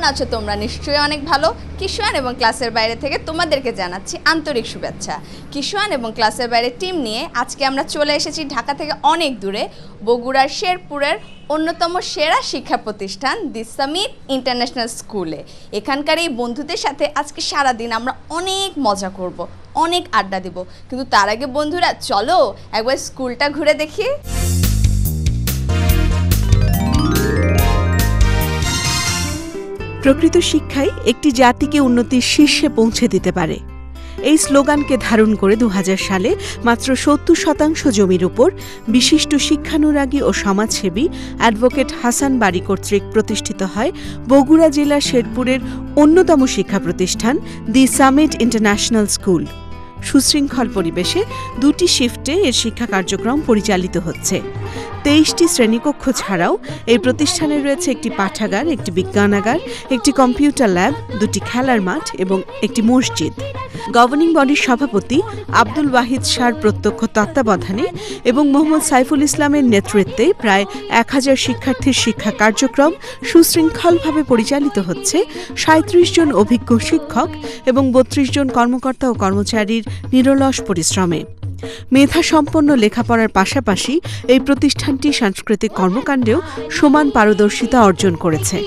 আছো তোমরা? নিশ্চয়ই অনেক ভালো। কিশোয়ান এবং ক্লাসের বাইরে থেকে তোমাদেরকে জানাচ্ছি আন্তরিক শুভেচ্ছা। কিশোয়ান এবং ক্লাসের বাইরে টিম নিয়ে আজকে আমরা চলে এসেছি ঢাকা থেকে অনেক দূরে, বগুড়ার শেরপুরের অন্যতম সেরা শিক্ষা প্রতিষ্ঠান দি সামিট ইন্টারন্যাশনাল স্কুলে। এখানকার এই বন্ধুদের সাথে আজকে সারাদিন আমরা অনেক মজা করব, অনেক আড্ডা দিব। কিন্তু তার আগে বন্ধুরা চলো একবার স্কুলটা ঘুরে দেখি। প্রকৃত শিক্ষাই একটি জাতিকে উন্নতির শীর্ষে পৌঁছে দিতে পারে। এই স্লোগানকে ধারণ করে ২০০০ সালে মাত্র ৭০% জমির উপর বিশিষ্ট শিক্ষানুরাগী ও সমাজসেবী অ্যাডভোকেট হাসান বারী কর্তৃক প্রতিষ্ঠিত হয় বগুড়া জেলার শেরপুরের অন্যতম শিক্ষা প্রতিষ্ঠান দি সামিট ইন্টারন্যাশনাল স্কুল। সুশৃঙ্খল পরিবেশে ২টি শিফটে এর শিক্ষা কার্যক্রম পরিচালিত হচ্ছে। ২৩টি শ্রেণীকক্ষ ছাড়াও এই প্রতিষ্ঠানে রয়েছে একটি পাঠাগার, একটি বিজ্ঞানাগার, একটি কম্পিউটার ল্যাব, ২টি খেলার মাঠ এবং একটি মসজিদ। গভর্নিং বডির সভাপতি আব্দুল ওয়াহিদ শাহর প্রত্যক্ষ তত্ত্বাবধানে এবং মোহাম্মদ সাইফুল ইসলামের নেতৃত্বে প্রায় ১০০০ শিক্ষার্থীর শিক্ষা কার্যক্রম সুশৃঙ্খলভাবে পরিচালিত হচ্ছে ৩৭ জন অভিজ্ঞ শিক্ষক এবং ৩২ জন কর্মকর্তা ও কর্মচারীর নিরলস পরিশ্রমে। মেধাসম্পন্ন লেখাপড়ার পাশাপাশি এই প্রতিষ্ঠানটি সাংস্কৃতিক কর্মকাণ্ডেও সমান পারদর্শিতা অর্জন করেছে।